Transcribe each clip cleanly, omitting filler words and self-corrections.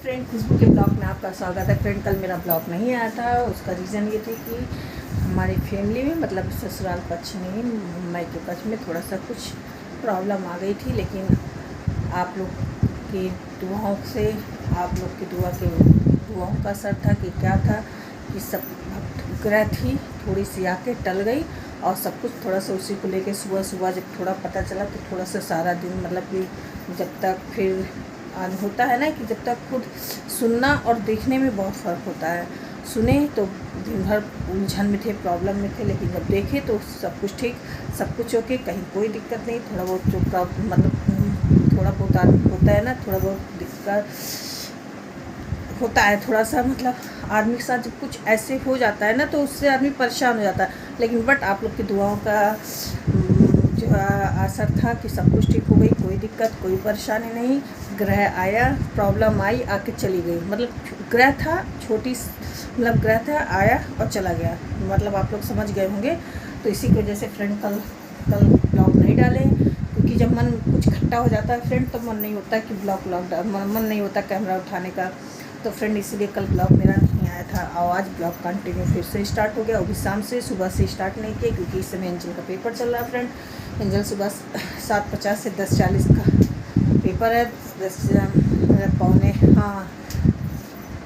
Friend, खुशबू के blog में आपका स्वागत है। फ्रेंड, कल मेरा ब्लॉग नहीं आया था। उसका रीज़न ये थे कि हमारी फैमिली में मतलब ससुराल पक्ष में, मायके पक्ष में थोड़ा सा कुछ प्रॉब्लम आ गई थी। लेकिन आप लोग की दुआओं से, आप लोग की दुआओं का असर था कि क्या था कि सब ग्रह थी थोड़ी सी आके टल गई और सब कुछ थोड़ा सा उसी को लेके सुबह सुबह जब थोड़ा पता चला तो थोड़ा सा सारा दिन मतलब कि जब तक फिर आज होता है ना कि जब तक खुद सुनना और देखने में बहुत फ़र्क होता है। सुने तो दिन भर उलझन में थे, प्रॉब्लम में थे, लेकिन जब देखे तो सब कुछ ठीक, सब कुछ ओके, कहीं कोई दिक्कत नहीं। थोड़ा बहुत जो मतलब थोड़ा बहुत आदमी होता है ना, थोड़ा बहुत दिक्कत होता है थोड़ा सा, मतलब आदमी के साथ जब कुछ ऐसे हो जाता है ना तो उससे आदमी परेशान हो जाता है। लेकिन बट आप लोग की दुआओं का जो असर था कि सब कुछ ठीक हो गई, कोई दिक्कत कोई परेशानी नहीं। ग्रह आया, प्रॉब्लम आई, आके चली गई। मतलब ग्रह था छोटी, मतलब ग्रह था आया और चला गया, मतलब आप लोग समझ गए होंगे। तो इसी की वजह से फ्रेंड कल ब्लॉग नहीं डाले, क्योंकि जब मन कुछ खट्टा हो जाता है फ्रेंड तो मन नहीं होता कि ब्लॉग मन नहीं होता कैमरा उठाने का। तो फ्रेंड इसलिए कल ब्लॉग मेरा नहीं आया था। और आज ब्लॉग कंटिन्यू फिर से स्टार्ट हो गया। अभी शाम से, सुबह से स्टार्ट नहीं किया क्योंकि इस समय एंजल का पेपर चल रहा है। फ्रेंड एंजल सुबह 7:50 से 10:40 का पेपर है।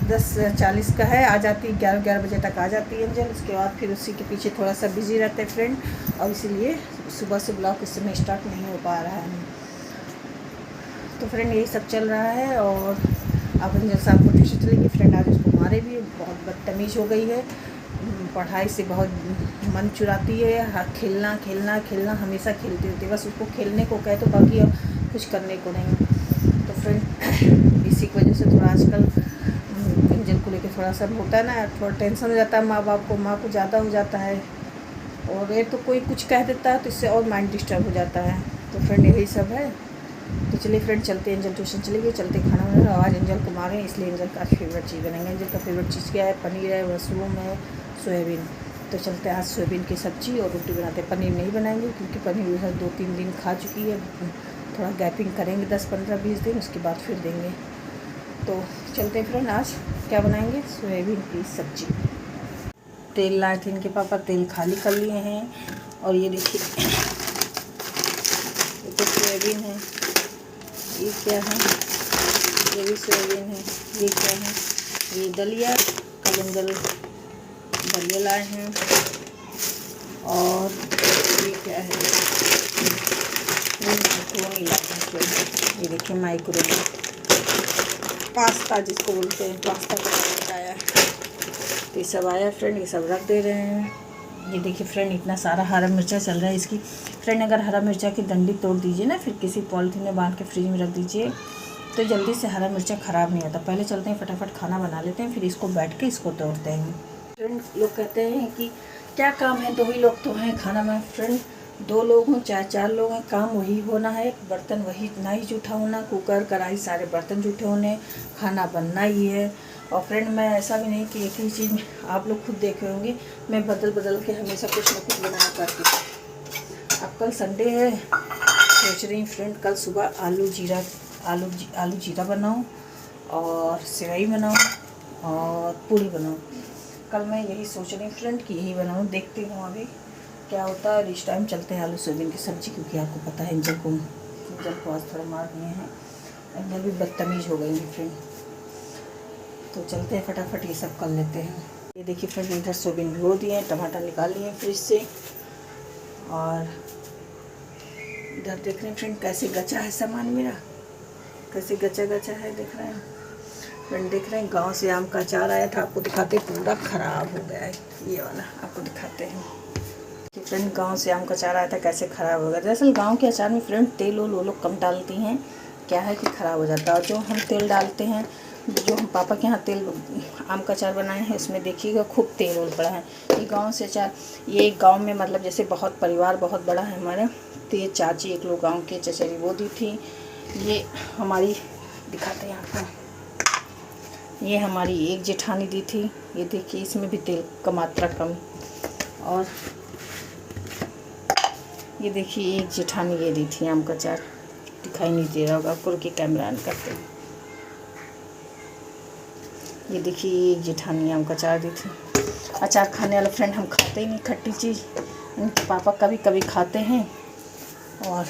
10:40 का है। आ जाती 11 बजे तक आ जाती है एंजल। उसके बाद फिर उसी के पीछे थोड़ा सा बिजी रहते हैं फ्रेंड, और इसीलिए सुबह से ब्लॉग इस समय स्टार्ट नहीं हो पा रहा है। तो फ्रेंड यही सब चल रहा है। और अब एंजल साहब को ट्यूशन चलेगी फ्रेंड। आज उसको मारे भी, बहुत बदतमीज़ हो गई है, पढ़ाई से बहुत मन चुराती है। हाँ, खेलना खेलना खेलना हमेशा खेलती होती है, बस उसको खेलने को कहे तो बाकी अब कुछ करने को नहीं। तो फ्रेंड इसी की वजह से थोड़ा आजकल एंजल को लेकर थोड़ा सा होता है ना, थोड़ा टेंशन हो जाता है माँ को ज़्यादा हो जाता है। और ये तो कोई कुछ कह देता है तो इससे और माइंड डिस्टर्ब हो जाता है। तो फ्रेंड यही सब है। तो चलिए फ्रेंड चलते, एंजल ट्यूशन चलेगी, चलते खाना बना। आवाज़ एंजल को मारे इसलिए एंजल का आज फेवरेट चीज़ बनाएंगे। एंजल का फेवरेट चीज़ क्या है? पनीर है, मशरूम है, सोयाबीन। तो चलते हैं आज सोयाबीन की सब्ज़ी और रोटी बनाते हैं। पनीर नहीं बनाएंगे क्योंकि पनीर हर 2-3 दिन खा चुकी है। थोड़ा गैपिंग करेंगे 10-15-20 दिन, उसके बाद फिर देंगे। तो चलते हैं फ्रेंड, आज क्या बनाएंगे? सोयाबीन की सब्ज़ी। तेल लाए थे इनके पापा, तेल खाली कर लिए हैं। और ये देखिए, ये तो सोयाबीन है। ये क्या है? ये भी सोयाबीन है। ये क्या है? ये दलिया, कल एंजल दलिया लाए हैं। और ये क्या है? ये माइक्रोनी लाए हैं। ये देखिए माइक्रोनी, पास्ता जिसको बोलते हैं, पास्ता का आया। तो ये सब आया फ्रेंड, ये सब रख दे रहे हैं। ये देखिए फ्रेंड, इतना सारा हरा मिर्चा चल रहा है इसकी। फ्रेंड अगर हरा मिर्चा की डंडी तोड़ दीजिए ना, फिर किसी पॉलिथीन में बांध के फ्रिज में रख दीजिए तो जल्दी से हरा मिर्चा ख़राब नहीं होता। पहले चलते हैं फटाफट खाना बना लेते हैं, फिर इसको बैठ के इसको तोड़ते हैं। फ्रेंड लोग कहते हैं कि क्या काम है, 2 ही लोग तो हैं खाना में। फ्रेंड 2 लोग हों चाहे 4 लोग हैं, काम वही होना है। बर्तन वही ना ही जूठा होना, कुकर कढ़ाई सारे बर्तन जूठे होने, खाना बनना ही है। और फ्रेंड मैं ऐसा भी नहीं कि एक ही चीज़, आप लोग खुद देखे होंगे, मैं बदल बदल के हमेशा कुछ ना कुछ बनाया करती हूँ। अब कल संडे है, सोच रही हूँ फ्रेंड कल सुबह आलू जीरा बनाऊँ और सेवई बनाऊँ और पूड़ी बनाऊँ। कल मैं यही सोच रही हूँ फ्रेंड कि यही बनाऊँ, देखती हूँ अभी क्या होता है। इस टाइम चलते हैं आलू सोयाबीन की सब्ज़ी, क्योंकि आपको पता है एंजल को आज थोड़ा मार दिए हैं। एंजल भी बदतमीज़ हो गई है फ्रेंड। तो चलते हैं फटाफट ये सब कर लेते हैं। ये देखिए फ्रेंड, इधर सोयाबीन भिगो दिए हैं, टमाटर निकाल लिए फ्रिज से। और इधर देख रहे हैं फ्रेंड कैसे गचा है सामान मेरा, कैसे गचा है, देख रहे हैं फ्रेंड। देख रहे हैं गांव से आम का अचार आया था, आपको दिखाते, पूरा ख़राब हो गया है। ये वाला आपको दिखाते हैं कि फ्रेंड गांव से आम का अचार आया था, कैसे ख़राब हो गया। दरअसल गाँव के अचार में फ्रेंड तेल वो लोग कम डालती हैं, क्या है कि ख़राब हो जाता है। और जो हम तेल डालते हैं, जो हम पापा के यहाँ तेल आम का अचार बनाए हैं, इसमें देखिएगा खूब तेल ओल पड़ा है। ये गांव से अचार, ये गांव में मतलब जैसे बहुत परिवार बहुत बड़ा है हमारा। तो ये चाची एक लोग गांव के चचेरी वो दी थी। ये हमारी दिखाते हैं आपको, ये हमारी एक जेठानी दी थी। ये देखिए इसमें भी तेल का मात्रा कम। और ये देखिए एक जेठानी ये दी थी आम का अचार, दिखाई नहीं दे रहा होगा आपको, रुकिए कैमरा ऑन करते हैं। ये देखिए जेठानी आम का अचार दी थी। अचार खाने वाला फ्रेंड हम खाते ही नहीं खट्टी चीज़, इनके पापा कभी कभी खाते हैं। और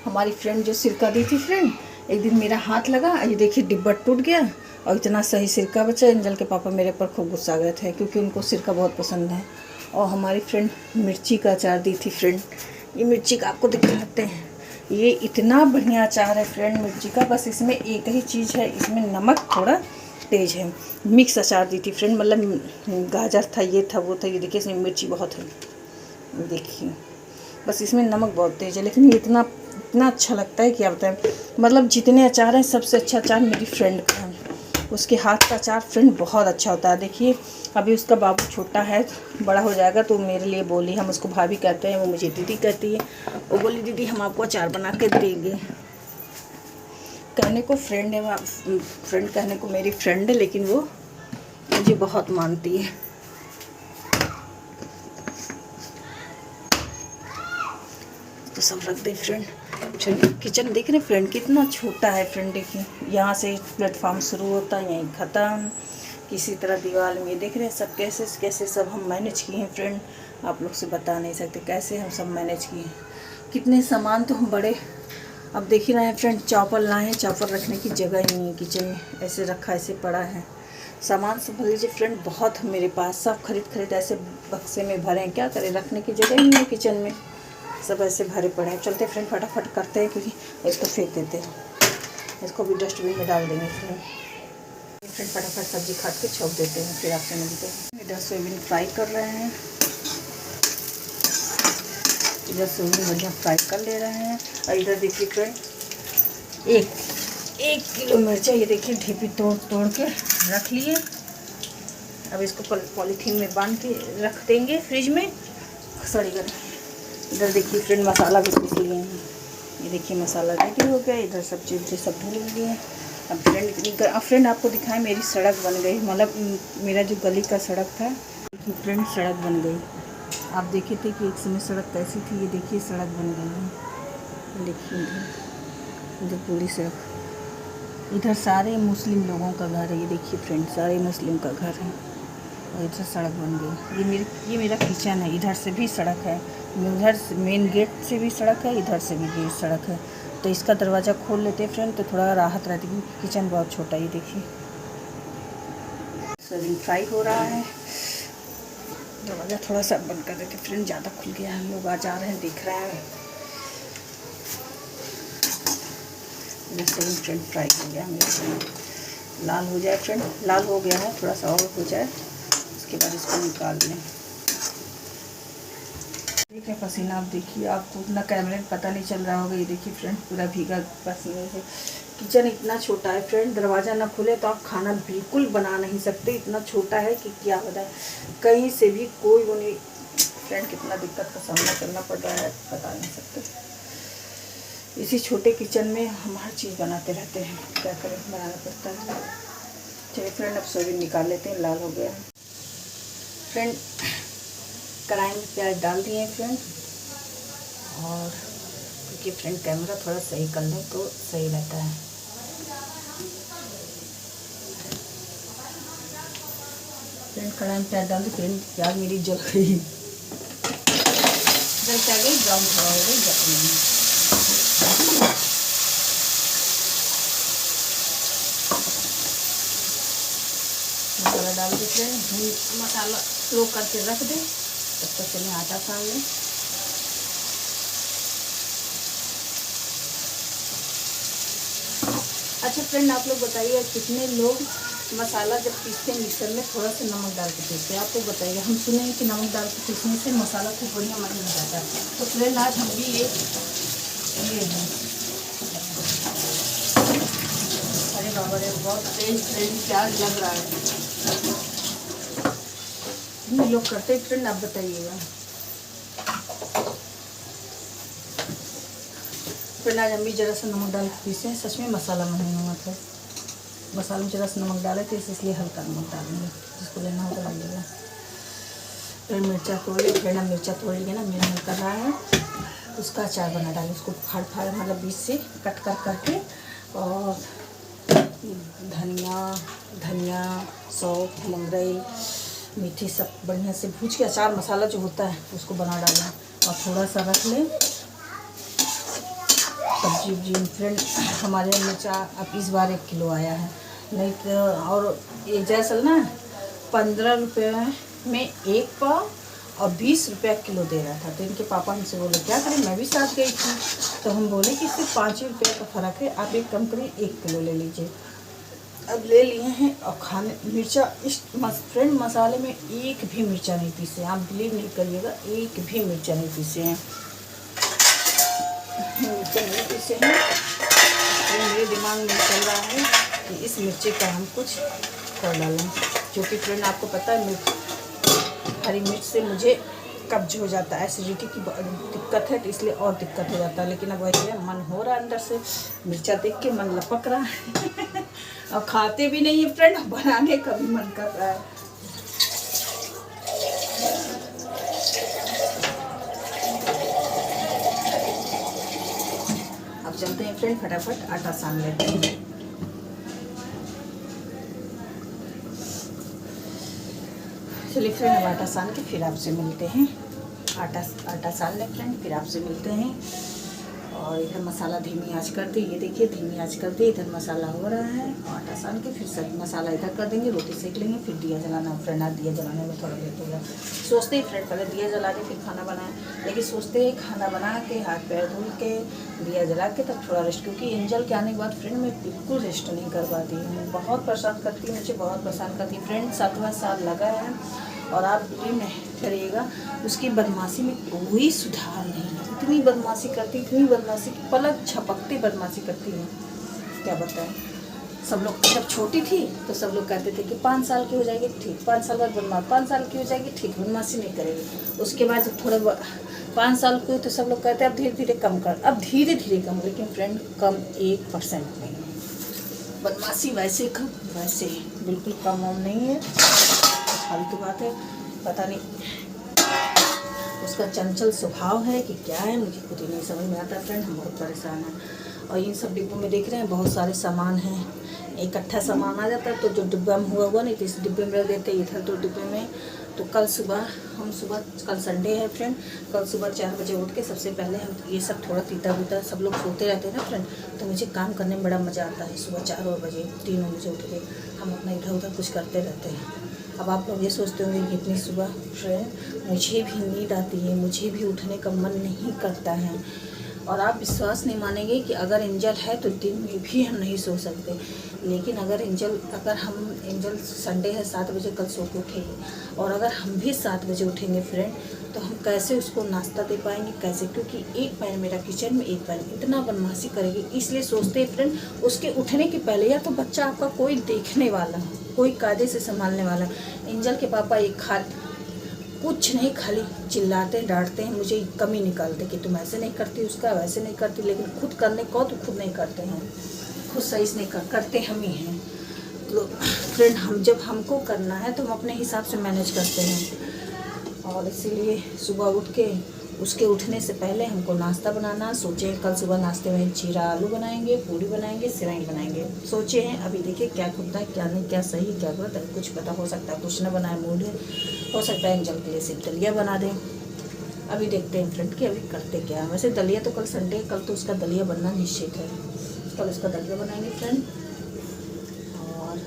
हमारी फ्रेंड जो सिरका दी थी फ्रेंड, एक दिन मेरा हाथ लगा, ये देखिए डिब्बा टूट गया और इतना सही सिरका बचा। एंजल के पापा मेरे पर खूब गुस्सा गए थे क्योंकि उनको सिरका बहुत पसंद है। और हमारी फ्रेंड मिर्ची का अचार दी थी फ्रेंड, ये मिर्ची का आपको दिखाते हैं। ये इतना बढ़िया अचार है फ्रेंड मिर्ची का, बस इसमें एक ही चीज़ है, इसमें नमक थोड़ा तेज है। मिक्स अचार दी थी फ्रेंड, मतलब गाजर था, ये था, वो था। ये देखिए इसमें मिर्ची बहुत है, देखिए बस इसमें नमक बहुत तेज है, लेकिन ये इतना अच्छा लगता है कि आप बताएं। मतलब जितने अचार हैं सबसे अच्छा अचार मेरी फ्रेंड का है। उसके हाथ का अचार फ्रेंड बहुत अच्छा होता है। देखिए अभी उसका बाबू छोटा है, बड़ा हो जाएगा तो मेरे लिए बोली, हम उसको भाभी कहते हैं, वो मुझे दीदी कहती है। वो बोली दीदी हम आपको अचार बना के देंगे। कहने को फ्रेंड है, फ्रेंड कहने को मेरी फ्रेंड है, लेकिन वो मुझे बहुत मानती है। तो सब रख दे फ्रेंड। किचन देख रहे फ्रेंड कितना छोटा है फ्रेंड, देखिए यहाँ से प्लेटफॉर्म शुरू होता है, यहीं ख़त्म। किसी तरह दीवार में देख रहे हैं सब कैसे कैसे सब हम मैनेज किए हैं फ्रेंड, आप लोग से बता नहीं सकते कैसे हम सब मैनेज किए हैं। कितने सामान तो हम बड़े, अब देख ही रहे हैं फ्रेंड। चॉपर लाए हैं, चॉपर रखने की जगह ही नहीं है किचन में, ऐसे रखा ऐसे पड़ा है। सामान सब भर लीजिए फ्रेंड, बहुत है मेरे पास, सब खरीद ऐसे बक्से में भरे हैं। क्या करें, रखने की जगह ही नहीं है किचन में, सब ऐसे भरे पड़े हैं। चलते फ्रेंड फटाफट करते हैं, क्योंकि इसको फेंक देते हैं, इसको भी डस्टबिन में डाल देंगे फ्रेंड। फटाफट सब्जी काट के छोड़ देते हैं, फिर आपसे मिलते हैं। इधर सोयाबीन फ्राई कर रहे हैं, इधर सोयाबीन बढ़िया फ्राई कर ले रहे हैं। और इधर देखिए फ्रेंड एक किलो मिर्चा, ये देखिए ढेपी तोड़ के रख लिए। अब इसको पॉलीथीन में बांध के रख देंगे फ्रिज में, सड़ी कर। इधर देखिए फ्रेंड मसाला भी पीस लिए हैं, ये देखिए मसाला रेडी हो गया। इधर सब्जी सब धुल गई है। अब फ्रेंड आपको दिखाएं, मेरी सड़क बन गई, मतलब मेरा जो गली का सड़क था फ्रेंड, सड़क बन गई। आप देखे थे कि एक समय सड़क कैसी थी, ये देखिए सड़क बन गई है। देखिए इधर पूरी सड़क, इधर सारे मुस्लिम लोगों का घर है, ये देखिए फ्रेंड सारे मुस्लिम का घर है। और इधर सड़क बन गई। ये मेरा किचन है, इधर से भी सड़क है, उधर मेन गेट से भी सड़क है, इधर से भी गेट सड़क है। तो इसका दरवाज़ा खोल लेते फ्रेंड, तो थोड़ा राहत रहती है, किचन बहुत छोटा। ये देखिए सोयाबीन फ्राई हो रहा है, दरवाज़ा थोड़ा सा बंद कर देते फ्रेंड, ज़्यादा खुल गया है, लोग आ जा रहे हैं, दिख रहे हैं। सोयाबीन फ्रेंड फ्राई हो गया मेरा, लाल हो जाए फ्रेंड, लाल हो गया है, थोड़ा सा और हो जाए, उसके बाद इसको निकाल लें। ठीक है पसीना, आप देखिए, आपको उतना कैमरे में पता नहीं चल रहा होगा। ये देखिए फ्रेंड पूरा भीगा पसीने से। किचन इतना छोटा है फ्रेंड, दरवाज़ा ना खुले तो आप खाना बिल्कुल बना नहीं सकते, इतना छोटा है कि क्या बताएं। कहीं से भी कोई वो नहीं फ्रेंड, कितना दिक्कत का सामना करना पड़ रहा है बता नहीं सकते। इसी छोटे किचन में हम हर चीज़ बनाते रहते हैं, क्या करें, बनाना पड़ता है। चलिए फ्रेंड अब सोयाबीन निकाल लेते हैं, लाल हो गया फ्रेंड। कढ़ाई में प्याज डाल दिए फ्रेंड, और क्योंकि फ्रेंड कैमरा थोड़ा सही कर लें तो सही रहता है। फ्रेंड कढ़ाई में प्याज डाल दी फ्रेंड, प्याज मेरी जल गई, ब्राउन थोड़ा हो गई। मसाला डाल के फ्रेंड, मसाला स्लो करके रख दें, तब तक चलिए आटा सान लें। अच्छा फ्रेंड आप लोग बताइए, कितने लोग मसाला जब पीसते हैं मिक्सर में थोड़ा सा नमक डाल के पीसते हैं, आप लोग बताइए। हम सुने हैं कि नमक डाल के पीसने से मसाला खूब बढ़िया मन हो जाता है। तो फ्रेंड आज हम भी ये है, अरे बाबा रे बहुत तेज फ्रेंड प्याज लग रहा है। कितने लोग करते हैं फ्रेंड, आप बताइएगा। फ्रेंड आज हम भी जरा सा नमक डाल के पीसे, सच में मसाला नहीं हुआ था, मसाले में जरा सा नमक डाले थे, इसलिए हल्का नमक डालेंगे, जिसको लेना होगा डालिएगा। फिर मिर्चा तोड़ लिया फ्रेंड, हम मिर्चा तोड़ लिया ना, मेरा मन कर रहा है उसका अचार बना डालें, उसको फाड़ मतलब बीच से कट करके, और धनिया, सौंफ, लंगड़ई, मीठी सब बढ़िया से भूज के अचार मसाला जो होता है उसको बना डालें और थोड़ा सा रख लें। सब्जी उब्जी फ्रेंड हमारे यहाँ मिर्चा अब इस बार 1 किलो आया है, नहीं तो और ये जैसल ना 15 रुपये में 1 पाव और 20 रुपया किलो दे रहा था। तो इनके पापा हमसे बोले क्या करें, मैं भी साथ गई थी, तो हम बोले कि सिर्फ 5 रुपये का फ़र्क है, आप एक कम करिए 1 किलो ले लीजिए। अब ले लिए हैं और खाने मिर्चा इस फ्रेंड मसाले में एक भी मिर्चा नहीं पीसे, आप बिलीव नहीं करिएगा, एक भी मिर्चा नहीं पीसे हैं, मिर्चा नहीं पीसे हैं। तो मेरे दिमाग में चल रहा है कि इस मिर्ची का हम कुछ कर डालें, क्योंकि फ्रेंड आपको पता है मिर्च हरी मिर्च से मुझे कब्ज हो जाता है, एसिडिटी की दिक्कत है, तो इसलिए और दिक्कत हो जाता है। लेकिन अब वैसे मन हो रहा है अंदर से, मिर्चा देख के मन लपक रहा है और खाते भी नहीं है फ्रेंड, बनाने का भी मन कर रहा है। अब चलते हैं फ्रेंड, फटाफट आटा सान लेते हैं। चलिए फ्रेंड अब आटा सान के फिर आपसे मिलते हैं। आटा सान लें फ्रेंड, फिर आपसे मिलते हैं। और इधर मसाला धीमी आंच कर दी, ये देखिए धीमी आंच कर दी, इधर मसाला हो रहा है। आटा सान के फिर सब मसाला इधर कर देंगे, रोटी सेक लेंगे, फिर दिया जलाना फ्रेंड। आज दिया जलाने में थोड़ा लेट हो गया, सोचते ही फ्रेंड पहले दिया जला के फिर खाना बनाएं, लेकिन सोचते ही खाना बना के हाथ पैर धुल के दिया जला के तब थोड़ा रेस्ट, क्योंकि एंजल के आने के बाद फ्रेंड मैं बिल्कुल रेस्ट नहीं कर पाती हूँ, बहुत परेशान करती है, मुझे बहुत परेशान करती है फ्रेंड। 7वां साल लगा है और आप बिलीव नहीं करिएगा, उसकी बदमाशी में कोई सुधार नहीं है। इतनी बदमाशी करती, इतनी बदमाशी, पलक झपकती बदमाशी करती है, क्या बताएं। सब लोग जब छोटी थी तो सब लोग कहते थे कि 5 साल की हो जाएगी ठीक, 5 साल बाद बदमाश, 5 साल की हो जाएगी ठीक, बदमाशी नहीं करेगी। उसके बाद जब थोड़ा 5 साल की हुई तो सब लोग कहते हैं अब धीरे धीरे कम कर, अब धीरे धीरे कम, लेकिन फ्रेंड कम 1% नहीं है। बदमाशी वैसे कम वैसे बिल्कुल कम नहीं है, फालतू बात है, पता नहीं उसका चंचल स्वभाव है कि क्या है, मुझे खुद ही नहीं समझ में आता फ्रेंड। हम बहुत परेशान हैं। और इन सब डिब्बों में देख रहे हैं बहुत सारे सामान हैं, इकट्ठा सामान आ जाता है, तो जो डिब्बा में हुआ नहीं तो इस डिब्बे में रख देते, इधर तो डिब्बे में। तो कल सुबह कल संडे है फ्रेंड, कल सुबह 4 बजे उठ के सबसे पहले हम ये सब थोड़ा तीता बीता, सब लोग सोते रहते हैं ना फ्रेंड, तो मुझे काम करने में बड़ा मज़ा आता है। सुबह 4 बजे 3 बजे उठ के हम अपना इधर उधर कुछ करते रहते हैं। अब आप लोग ये सोचते होंगे कि इतनी सुबह फ्रेंड मुझे भी नींद आती है, मुझे भी उठने का मन नहीं करता है। और आप विश्वास नहीं मानेंगे कि अगर एंजल है तो दिन में भी हम नहीं सो सकते, लेकिन अगर हम एंजल संडे है 7 बजे कल सो के उठेंगे, और अगर हम भी 7 बजे उठेंगे फ्रेंड, तो हम कैसे उसको नाश्ता दे पाएंगे, कैसे, क्योंकि एक पैर मेरा किचन में, एक पैर इतना बदमाशी करेगी। इसलिए सोचते हैं फ्रेंड उसके उठने के पहले या तो बच्चा आपका कोई देखने वाला, कोई कायदे से संभालने वाला। एंजल के पापा एक कुछ नहीं, खाली चिल्लाते डांटते हैं, मुझे कमी निकालते कि तुम ऐसे नहीं करती, उसका वैसे नहीं करती, लेकिन खुद करने को तो खुद नहीं करते हैं, खुद सही से नहीं करते हम ही हैं। तो फ्रेंड जब हमको करना है तो हम अपने हिसाब से मैनेज करते हैं, और इसीलिए सुबह उठ के उसके उठने से पहले हमको नाश्ता बनाना। सोचे कल सुबह नाश्ते में जीरा आलू बनाएंगे, पूरी बनाएंगे, सेवई बनाएंगे, सोचे हैं। अभी देखिए क्या खुलता है क्या नहीं, क्या सही क्या गलत है, कुछ पता हो सकता है कुछ न बनाए, मूड है, हो सकता है एंजल के लिए सिर्फ दलिया बना दें। अभी देखते हैं फ्रेंड कि अभी करते क्या है। वैसे दलिया तो कल संडे, कल तो उसका दलिया बनना निश्चित है, कल उसका दलिया बनाएंगे फ्रेंड। और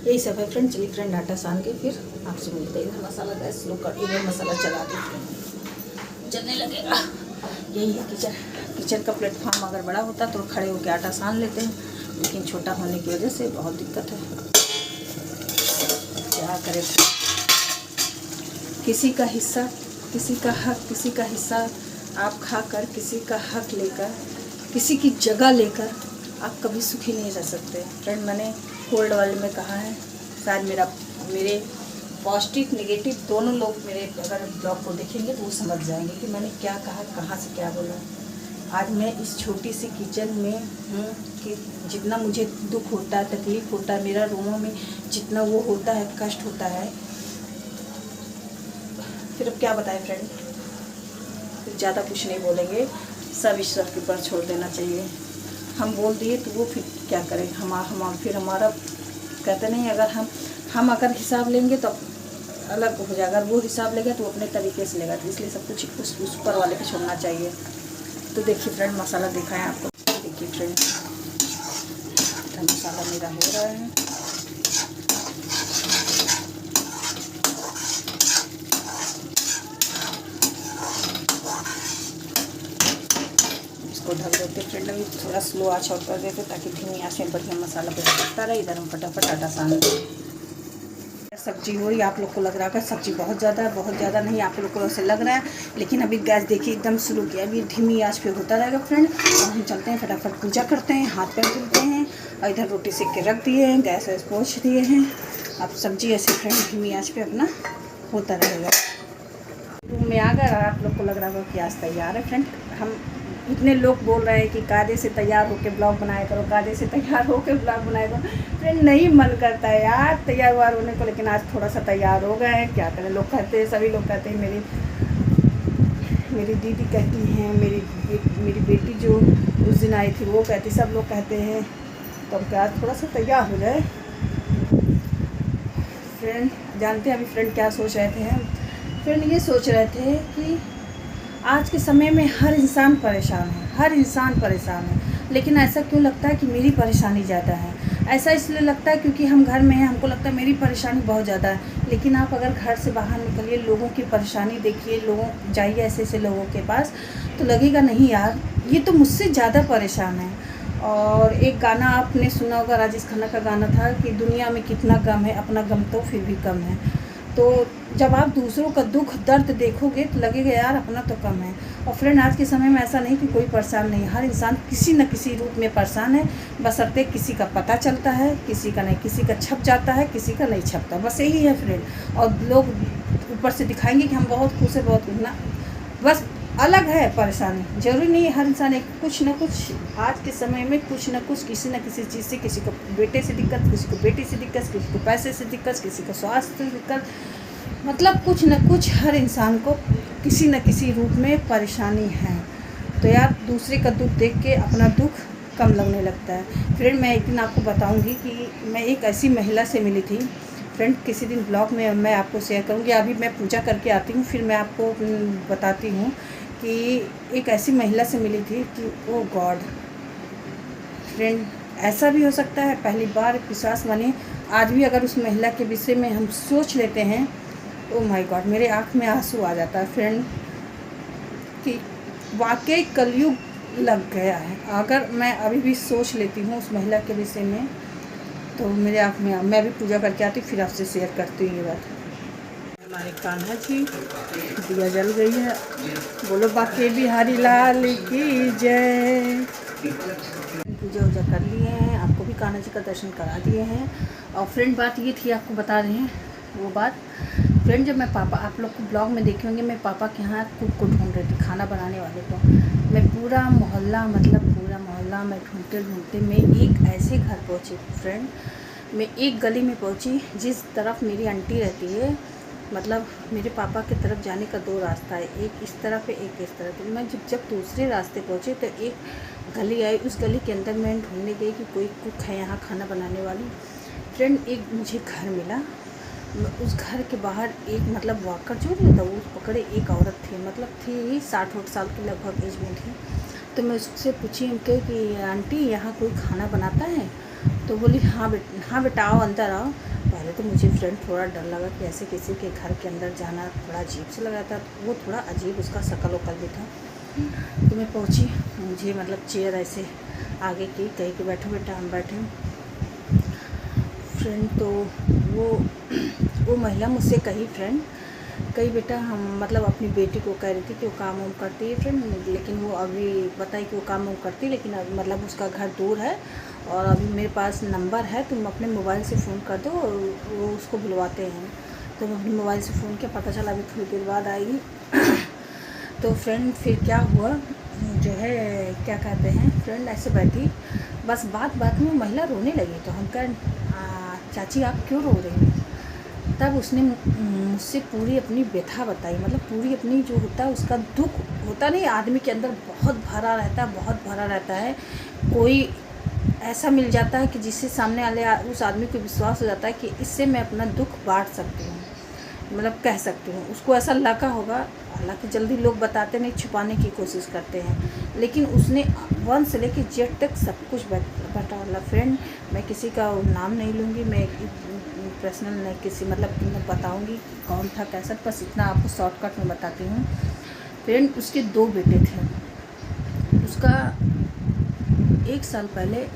यही सब है फ्रेंड। चलिए फ्रेंड आटा सान के फिर आपसे मिलते हैं। इधर मसाला गैस स्लो कर, इधर मसाला चला के फ्रेंड जलने लगेगा। यही है किचन का प्लेटफॉर्म। अगर बड़ा होता तो खड़े होकर आटा सान लेते हैं, लेकिन छोटा होने की वजह से बहुत दिक्कत है, क्या करें। किसी का हिस्सा, किसी का हक, किसी का हिस्सा आप खाकर, किसी का हक लेकर, किसी की जगह लेकर आप कभी सुखी नहीं रह सकते फ्रेंड। मैंने कोल्ड वर्ल्ड में कहा है, शायद मेरे पॉजिटिव नेगेटिव दोनों लोग मेरे अगर ब्लॉग को देखेंगे तो वो समझ जाएंगे कि मैंने क्या कहा, कहाँ से क्या बोला। आज मैं इस छोटी सी किचन में हूँ कि जितना मुझे दुख होता है, तकलीफ़ होता है, मेरा रूमों में जितना वो होता है, कष्ट होता है, फिर अब क्या बताएं फ्रेंड। फिर ज़्यादा कुछ नहीं बोलेंगे, सब ईश्वर के ऊपर छोड़ देना चाहिए। हम बोल दिए तो वो फिर क्या करें, फिर हमारा कहते नहीं, अगर हम अगर हिसाब लेंगे तो अलग हो जाएगा, अगर वो हिसाब लेगा तो वो अपने तरीके से लेगा, तो इसलिए सब कुछ उस ऊपर वाले पे छोड़ना चाहिए। तो देखिए फ्रेंड, मसाला दिखाएं आपको। देखिए फ्रेंड, मसाला मेरा हो रहा है। इसको ढक देते फ्रेंड, अभी थोड़ा स्लो आंच और कर देते ताकि धीमी आंच में बढ़िया मसाला पकता रहे। इधर हम फटाफट आटा सान दें। सब्जी हो रही है, आप लोग को लग रहा है सब्जी बहुत ज़्यादा नहीं, आप लोग को ऐसे लग रहा है, लेकिन अभी गैस देखिए एकदम शुरू किया, अभी धीमी आंच पे होता रहेगा फ्रेंड। और हम चलते हैं फटाफट पूजा करते हैं, हाथ पैर धुलते हैं, और इधर रोटी सेक के रख दिए हैं, गैस वैस पोंछ दिए हैं। अब सब्जी ऐसे फ्रेंड धीमी आंच पे अपना होता रहेगा। रूम में आ गए, आप लोग को लग रहा होगा कि आज तैयार है फ्रेंड। हम इतने लोग बोल रहे हैं कि कायदे से तैयार होके ब्लॉग बनाया करो, कायदे से तैयार होके ब्लॉग बनाया करो। फ्रेंड नहीं मन करता है यार तैयार वार होने को, लेकिन आज थोड़ा सा तैयार हो गए हैं, क्या करें। लोग कहते हैं, सभी लोग कहते हैं, मेरी दीदी कहती हैं, मेरी बेटी जो उस दिन आई थी वो कहती, सब लोग कहते हैं, तो हम क्या आज थोड़ा सा तैयार हो जाए फ्रेंड। जानते हैं अभी फ्रेंड क्या सोच रहे थे हम? फ्रेंड ये सोच रहे थे कि आज के समय में हर इंसान परेशान है, लेकिन ऐसा क्यों लगता है कि मेरी परेशानी ज़्यादा है? ऐसा इसलिए लगता है क्योंकि हम घर में हैं, हमको लगता है मेरी परेशानी बहुत ज़्यादा है। लेकिन आप अगर घर से बाहर निकलिए, लोगों की परेशानी देखिए, जाइए ऐसे लोगों के पास, तो लगेगा नहीं यार ये तो मुझसे ज़्यादा परेशान है। और एक गाना आपने सुना होगा, राजेश खन्ना का गाना था कि दुनिया में कितना गम है, अपना गम तो फिर भी कम है। तो जब आप दूसरों का दुख दर्द देखोगे तो लगेगा यार अपना तो कम है। और फ्रेंड आज के समय में ऐसा नहीं कि कोई परेशान नहीं, हर इंसान किसी न किसी रूप में परेशान है, बशर्ते किसी का पता चलता है, किसी का नहीं, किसी का छप जाता है, किसी का नहीं छपता, बस यही है फ्रेंड। और लोग ऊपर से दिखाएंगे कि हम बहुत खुश है, बहुत खुश ना, बस अलग है परेशानी। जरूरी नहीं है हर इंसान एक कुछ न कुछ, आज के समय में कुछ न कुछ किसी न किसी चीज़ से, किसी को बेटे से दिक्कत, किसी को बेटी से दिक्कत, किसी को पैसे से दिक्कत, किसी को स्वास्थ्य से दिक्कत, मतलब कुछ न कुछ हर इंसान को किसी न किसी रूप में परेशानी है। तो यार दूसरे का दुख देख के अपना दुख कम लगने लगता है। फ्रेंड मैं एक दिन आपको बताऊंगी कि मैं एक ऐसी महिला से मिली थी फ्रेंड, किसी दिन ब्लॉग में मैं आपको शेयर करूंगी। अभी मैं पूजा करके आती हूँ, फिर मैं आपको बताती हूँ कि एक ऐसी महिला से मिली थी कि ओ गॉड फ्रेंड, ऐसा भी हो सकता है। पहली बार विश्वास मानिए, आज भी अगर उस महिला के विषय में हम सोच लेते हैं, ओ माय गॉड, मेरे आँख में आंसू आ जाता है फ्रेंड, कि वाकई कलयुग लग गया है। अगर मैं अभी भी सोच लेती हूँ उस महिला के विषय में, तो मेरे आँख में, मैं भी पूजा करके आती, फिर आपसे शेयर करती हूँ ये बात। हमारे कान्हा जी, दिया जल गई है, बोलो बाके बिहारी लाल की जय। पूजा वूजा कर लिए हैं, आपको भी कान्हा जी का दर्शन करा दिए हैं। और फ्रेंड बात ये थी, आपको बता रहे हैं वो बात फ्रेंड, जब मैं पापा, आप लोग को ब्लॉग में देखे होंगे, मैं पापा के यहाँ कुक को ढूंढ रही थी, खाना बनाने वाले को। मैं पूरा मोहल्ला मैं ढूंढते मैं एक ऐसे घर पहुँची फ्रेंड, मैं एक गली में पहुँची जिस तरफ मेरी आंटी रहती है, मतलब मेरे पापा की तरफ जाने का 2 रास्ता है, एक इस तरफ है, एक इस तरफ है। मैं जब दूसरे रास्ते पहुँचे तो एक गली आई, उस गली के अंदर मैं ढूंढने गई कि कोई कुक है यहाँ खाना बनाने वाली। फ्रेंड एक मुझे घर मिला, उस घर के बाहर एक मतलब वॉकर जो नहीं होता, वो पकड़े एक औरत थी, मतलब थी ही 60 साल की लगभग एज में थी। तो मैं उससे पूछी उनके कि आंटी यहाँ कोई खाना बनाता है? तो बोली हाँ बेटा आओ, अंदर आओ। पहले तो मुझे फ्रेंड थोड़ा डर लगा कि ऐसे किसी के घर के अंदर जाना थोड़ा अजीब से लगा था, वो थोड़ा अजीब उसका शकल वकल भी था। तो मैं पहुँची, मुझे मतलब चेयर ऐसे आगे की, कहीं के बैठो बेटा, हम बैठे फ्रेंड। तो वो महिला मुझसे कही फ्रेंड, कही बेटा हम मतलब अपनी बेटी को कह रही थी कि वो काम वाम करती है फ्रेंड, लेकिन वो अभी बताई कि वो काम वाम करती है, लेकिन मतलब उसका घर दूर है और अभी मेरे पास नंबर है, तुम अपने मोबाइल से फ़ोन कर दो, वो उसको बुलवाते हैं। तो मैं अपने मोबाइल से फ़ोन किया, पता चला अभी थोड़ी देर बाद आएगी। तो फ्रेंड फिर क्या हुआ, जो है क्या कहते हैं फ्रेंड, ऐसे बैठी, बस बात में महिला रोने लगी। तो हम कह चाची आप क्यों रो रही हैं? तब उसने मुझसे पूरी अपनी व्यथा बताई, मतलब पूरी अपनी जो होता है उसका दुख होता नहीं, आदमी के अंदर बहुत भरा रहता है। कोई ऐसा मिल जाता है कि जिससे सामने वाले उस आदमी को विश्वास हो जाता है कि इससे मैं अपना दुख बांट सकती हूँ, मतलब कह सकती हूँ। उसको ऐसा लगा होगा, हालांकि जल्दी लोग बताते नहीं, छुपाने की कोशिश करते हैं, लेकिन उसने 1 से लेकर Z तक सब कुछ बता। फ्रेंड, मैं किसी का नाम नहीं लूँगी, मैं पर्सनल नहीं किसी मतलब मैं बताऊँगी कौन था कैसा, बस इतना आपको शॉर्टकट में बताती हूँ। फ्रेंड, उसके 2 बेटे थे। उसका 1 साल पहले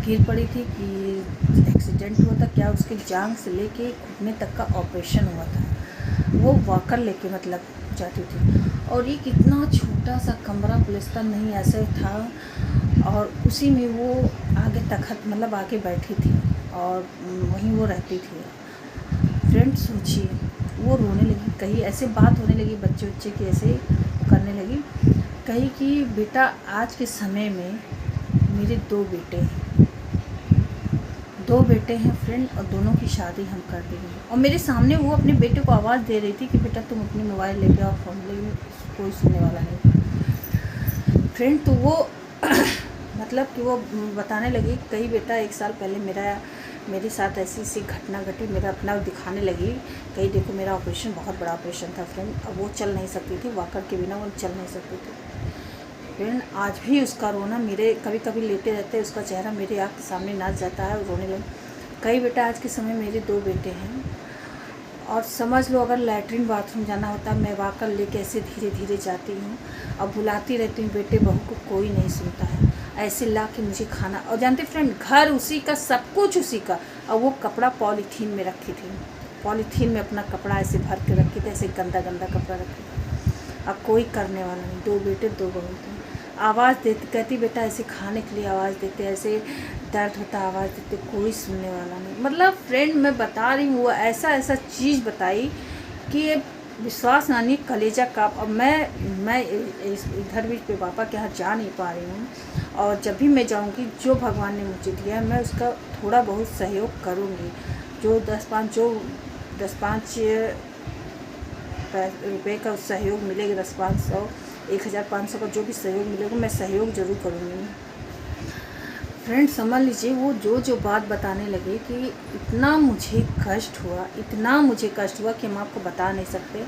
गिर पड़ी थी कि एक्सीडेंट हुआ था क्या, उसके जांघ से लेके घुटने तक का ऑपरेशन हुआ था। वो वॉकर लेके मतलब जाती थी, और एक इतना छोटा सा कमरा, प्लास्टर नहीं ऐसे था, और उसी में वो आगे तखत मतलब आके बैठी थी और वहीं वो रहती थी। फ्रेंड सोचिए, वो रोने लगी, कहीं ऐसे बात होने लगी बच्चे की, ऐसे करने लगी, कहीं कि बेटा आज के समय में मेरे 2 बेटे हैं, 2 बेटे हैं फ्रेंड, और दोनों की शादी हम कर देंगे। और मेरे सामने वो अपने बेटे को आवाज़ दे रही थी कि बेटा तुम अपनी मोबाइल लेके आओ, फ़ोन लेके, कोई सुनने वाला नहीं। फ्रेंड, तो वो मतलब कि वो बताने लगी, कई बेटा 1 साल पहले मेरे साथ ऐसी घटना घटी, मेरा अपना दिखाने लगी, कहीं देखो मेरा ऑपरेशन बहुत बड़ा ऑपरेशन था फ्रेंड, अब वो चल नहीं सकती थी, वॉकर के बिना वो चल नहीं सकती थी। फ्रेंड, आज भी उसका रोना मेरे, कभी कभी लेटे रहते उसका चेहरा मेरे आँख के सामने नाच जाता है और रोने लगे। कई बेटा आज के समय मेरे 2 बेटे हैं, और समझ लो अगर लैट्रिन बाथरूम जाना होता है, मैं वॉकर लेके ऐसे धीरे धीरे जाती हूँ और बुलाती रहती हूँ बेटे बहू को, कोई नहीं सुनता है, ऐसे ला के मुझे खाना। और जानते फ्रेंड, घर उसी का, सब कुछ उसी का, और वो कपड़ा पॉलीथीन में रखी थी, पॉलीथीन में अपना कपड़ा ऐसे भर के रखी थी, ऐसे गंदा गंदा कपड़ा रखी थी। अब कोई करने वाला नहीं, 2 बेटे 2 बहू थे। आवाज़ देती, कहती बेटा ऐसे खाने के लिए आवाज़ देते, ऐसे दर्द होता आवाज़ देते, कोई सुनने वाला नहीं। मतलब फ्रेंड, मैं बता रही हूँ, वो ऐसा चीज़ बताई कि विश्वास मानिए कलेजा का। और मैं इधर भी पे पापा के यहाँ जा नहीं पा रही हूँ, और जब भी मैं जाऊँगी, जो भगवान ने मुझे दिया मैं उसका थोड़ा बहुत सहयोग करूँगी। जो 10-5 रुपये का सहयोग मिलेगा, 10-500, 1500 का जो भी सहयोग मिलेगा, मैं सहयोग ज़रूर करूँगी। फ्रेंड, समझ लीजिए, वो जो बात बताने लगे कि इतना मुझे कष्ट हुआ कि हम आपको बता नहीं सकते।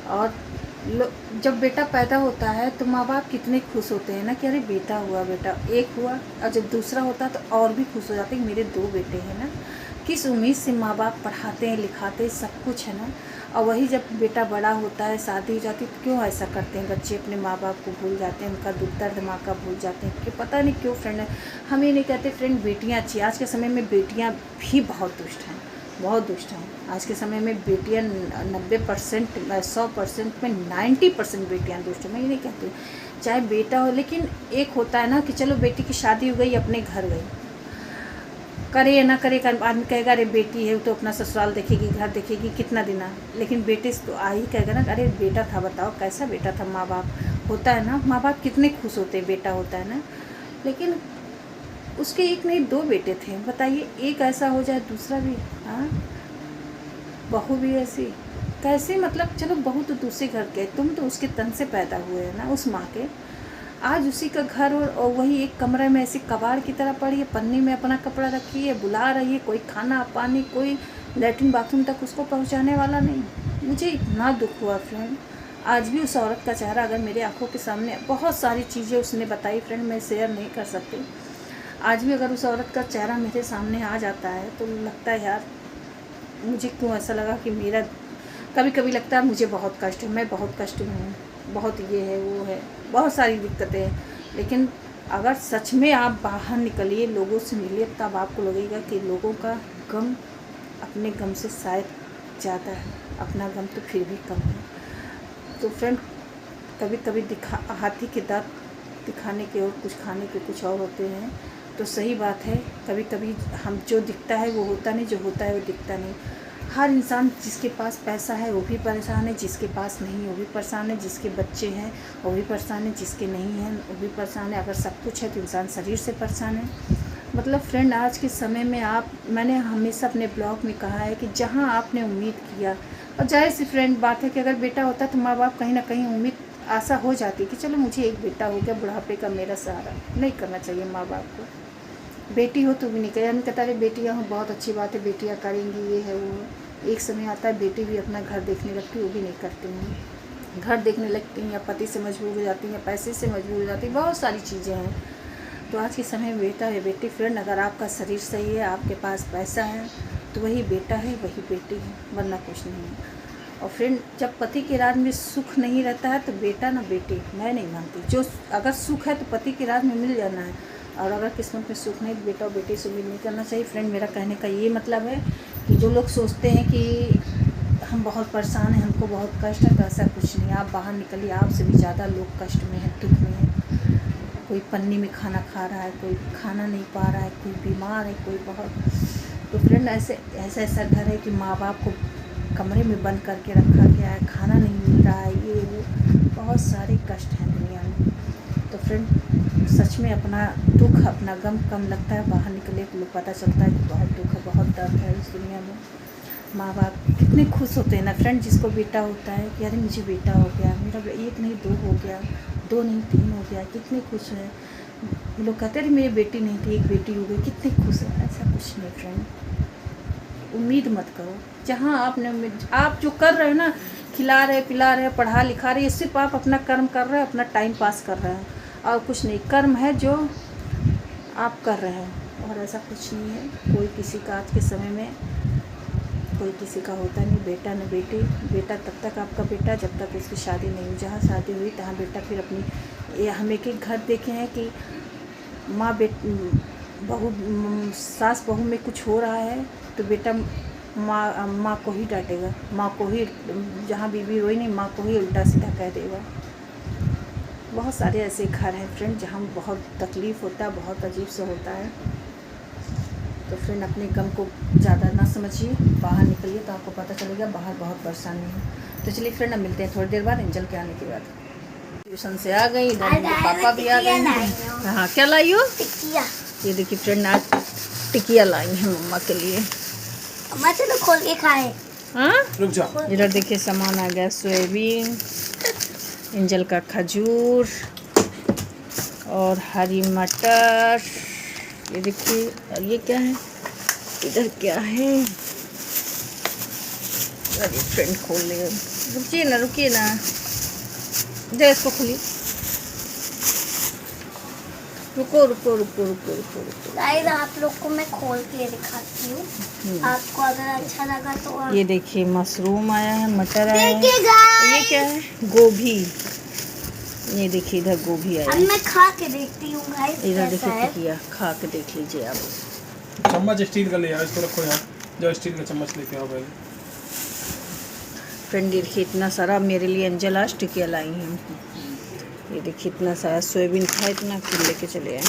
और जब बेटा पैदा होता है तो माँ बाप कितने खुश होते हैं ना कि अरे बेटा हुआ, बेटा एक हुआ, और जब दूसरा होता तो और भी खुश हो जाते हैं कि मेरे 2 बेटे हैं ना। किस उम्मीद से माँ बाप पढ़ाते हैं, लिखाते हैं, सब कुछ है ना। और वही जब बेटा बड़ा होता है, शादी हो जाती है, तो क्यों ऐसा करते हैं बच्चे, अपने माँ बाप को भूल जाते हैं, उनका दुख दर्द माँ का भूल जाते हैं, कि पता नहीं क्यों। फ्रेंड, हम ये नहीं कहते फ्रेंड बेटियाँ अच्छी, आज के समय में बेटियाँ भी बहुत दुष्ट हैं, बहुत दुष्ट हैं। आज के समय में बेटियाँ 90%, 100% में 90% बेटियाँ दुष्ट हैं। मैं ये नहीं कहती चाहे बेटा हो, लेकिन एक होता है ना कि चलो बेटी की शादी हो गई, अपने घर गई, करे या ना करे, आदमी कहेगा अरे बेटी है तो अपना ससुराल देखेगी, घर देखेगी, कितना दिन आ। लेकिन बेटे से तो आ ही कहेगा ना, अरे बेटा था, बताओ कैसा बेटा था। माँ बाप होता है ना, माँ बाप कितने खुश होते हैं, बेटा होता है ना। लेकिन उसके एक नहीं 2 बेटे थे, बताइए, एक ऐसा हो जाए, दूसरा भी, हाँ, बहू भी ऐसी, कैसे। मतलब चलो बहू तो दूसरे घर के, तुम तो उसके तन से पैदा हुए है ना, उस माँ के। आज उसी का घर और वही एक कमरे में ऐसी कबाड़ की तरह पड़ी है, पन्नी में अपना कपड़ा रखी है, बुला रही है, कोई खाना पानी, कोई लैट्रिन बाथरूम तक उसको पहुंचाने वाला नहीं। मुझे इतना दुख हुआ फ्रेंड। आज भी उस औरत का चेहरा अगर मेरे आंखों के सामने, बहुत सारी चीज़ें उसने बताई फ्रेंड, मैं शेयर नहीं कर सकती। आज भी अगर उस औरत का चेहरा मेरे सामने आ जाता है तो लगता है यार, मुझे क्यों ऐसा लगा कि मेरा, कभी कभी लगता है मुझे बहुत कष्ट है, मैं बहुत कष्ट में हूँ, बहुत ये है वो है, बहुत सारी दिक्कतें हैं। लेकिन अगर सच में आप बाहर निकलिए, लोगों से मिलिए, तब आपको लगेगा कि लोगों का गम अपने गम से शायद ज़्यादा है, अपना गम तो फिर भी कम है। तो फ्रेंड, कभी कभी हाथी के दांत दिखाने के और कुछ खाने के कुछ और होते हैं, तो सही बात है। कभी कभी हम, जो दिखता है वो होता नहीं, जो होता है वो दिखता नहीं। हर इंसान, जिसके पास पैसा है वो भी परेशान है, जिसके पास नहीं है वो भी परेशान है, जिसके बच्चे हैं वो भी परेशान है, जिसके नहीं हैं वो भी परेशान है। अगर सब कुछ है तो इंसान शरीर से परेशान है। मतलब फ्रेंड, आज के समय में मैंने हमेशा अपने ब्लॉग में कहा है कि जहाँ आपने उम्मीद किया, और जाहिर सी फ्रेंड बात है कि अगर बेटा होता तो माँ बाप कहीं ना कहीं उम्मीद, आशा हो जाती कि चलो मुझे एक बेटा हो गया, बुढ़ापे का मेरा सहारा। नहीं करना चाहिए माँ बाप को, बेटी हो तो भी नहीं करें, कहता है बेटियाँ हो बहुत अच्छी बात है, बेटियाँ करेंगी ये है वो है। एक समय आता है बेटी भी अपना घर देखने लगती, वो भी नहीं करती हैं, घर देखने लगती हैं या पति से मजबूर हो जाती हैं या पैसे से मजबूर हो जाती हैं, बहुत सारी चीज़ें हैं। तो आज के समय में बेटा है बेटी, फ्रेंड अगर आपका शरीर सही है, आपके पास पैसा है, तो वही बेटा है वही बेटी है, वरना कुछ नहीं है। और फ्रेंड जब पति के राज में सुख नहीं रहता है तो बेटा ना बेटी मैं नहीं मानती। जो अगर सुख है तो पति के राज में मिल जाना है, और अगर किस्मत में सुख नहीं तो बेटा और बेटी से मिल नहीं करना चाहिए। फ्रेंड मेरा कहने का ये मतलब है कि जो लोग सोचते हैं कि हम बहुत परेशान हैं, हमको बहुत कष्ट है, तो ऐसा कुछ नहीं। आप बाहर निकलिए, आपसे भी ज़्यादा लोग कष्ट में हैं, दुख में हैं। कोई पन्नी में खाना खा रहा है, कोई खाना नहीं पा रहा है, कोई बीमार है, कोई बहुत। तो फ्रेंड ऐसा घर है कि माँ बाप को कमरे में बंद करके रखा गया है, खाना नहीं मिल रहा है, ये वो बहुत सारे कष्ट हैं दुनिया में। तो फ्रेंड सच में अपना दुख अपना गम कम लगता है, बाहर निकले तो लोग पता चलता है कि बहुत दुख है, बहुत दर्द है इस दुनिया में। माँ बाप कितने खुश होते हैं ना फ्रेंड, जिसको बेटा होता है कि अरे मुझे बेटा हो गया, मेरा एक नहीं दो हो गया, दो नहीं तीन हो गया, कितने खुश हैं लोग। कहते हैं मेरी बेटी नहीं थी एक बेटी हो गई, कितने खुश हैं। ऐसा कुछ नहीं फ्रेंड, उम्मीद मत करो। जहाँ आपने आप जो कर रहे हो ना, खिला रहे पिला रहे पढ़ा लिखा रहे, सिर्फ आप अपना कर्म कर रहे हैं, अपना टाइम पास कर रहे हैं, और कुछ नहीं। कर्म है जो आप कर रहे हैं, और ऐसा कुछ नहीं है। कोई किसी का आज के समय में कोई किसी का होता नहीं, बेटा न बेटी। बेटा तब तक आपका बेटा जब तक उसकी शादी नहीं हुई, जहाँ शादी हुई तहाँ बेटा फिर अपनी। हम एक एक घर देखे हैं कि माँ बहू सास बहू में कुछ हो रहा है तो बेटा माँ को ही डांटेगा, माँ को ही, जहाँ बीवी रोई नहीं माँ को ही उल्टा सीधा कह देगा। बहुत सारे ऐसे घर हैं फ्रेंड जहाँ बहुत तकलीफ़ होता है, बहुत अजीब से होता है। तो फ्रेंड अपने गम को ज़्यादा ना समझिए, बाहर निकलिए तो आपको पता चलेगा बाहर बहुत परेशानी है। तो चलिए फ्रेंड अब मिलते हैं थोड़ी देर बाद एंजल के आने के बाद। ट्यूशन से आ गई, इधर मेरे पापा भी आ गए हैं। हाँ क्या लाई हो? टिकिया। ये देखिए फ्रेंड आज टिकिया लाई हैं मम्मा के लिए। अम्मा चलो खोल के खाए। हाँ रुक जाओ। इधर देखिए सामान आ गया, सोयाबीन, एंजल का खजूर और हरी मटर। ये देखिए, और ये क्या है? इधर क्या है? अरे फ्रेंड खोल ले, रुकिए ना दे इसको खुली। रुको। गाइस आप लोग को मैं खोल के दिखाती हूँ, आपको अगर अच्छा लगा तो आप... ये देखिए मशरूम आया है, मटर आया है। ये क्या है? गोभी। ये देखिए इधर गोभी आया। अब मैं खा के देखती हूँ गाइस। इधर देखिए टिकिया, खा के देख लीजिए आप। चम्मच स्टील का ले आओ, इसको रखो यहाँ, जो स्टील का चम्मच लेके आओ पहले। फ्रेंड देखिए इतना सारा मेरे लिए एंजल आज टिकिया लाई हैं। ये देखिए इतना सारा सोयाबीन था, इतना फिर लेके चले आए।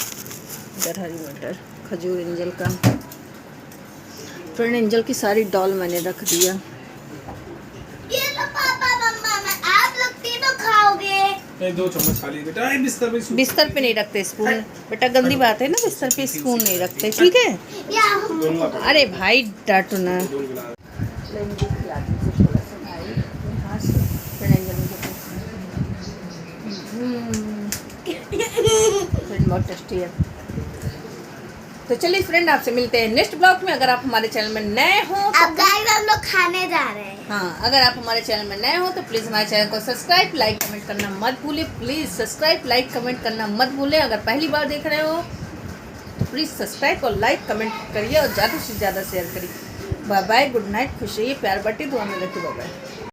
इधर हरी मटर, खजूर एंजल का। फ्रेंड एंजल की सारी डॉल मैंने रख दिया। ये तो पापा मम्मा मैं आप लोग तीनों खाओगे। 2 चम्मच खा लिए बेटा। बिस्तर पे नहीं रखते स्पून, बेटा गंदी बात है ना, बिस्तर पे स्पून नहीं रखते, ठीक है? अरे भाई डांटो ना। बहुत टेस्टी है। तो चलिए फ्रेंड आपसे मिलते हैं नेक्स्ट ब्लॉग में। अगर आप हमारे चैनल में नए हो तो अब गाइस हम लोग खाने जा रहे हैं। हाँ, अगर आप हमारे चैनल में नए हो तो प्लीज़ हमारे चैनल को सब्सक्राइब लाइक कमेंट करना मत भूलिए। प्लीज़ सब्सक्राइब लाइक कमेंट करना मत भूलें। अगर पहली बार देख रहे हो तो प्लीज़ सब्सक्राइब और लाइक कमेंट करिए और ज़्यादा से ज़्यादा शेयर करिए। बाय बाय, गुड नाइट, खुश रहिए, प्यार बांटिए, दुआ में रखिए, बाय बाय।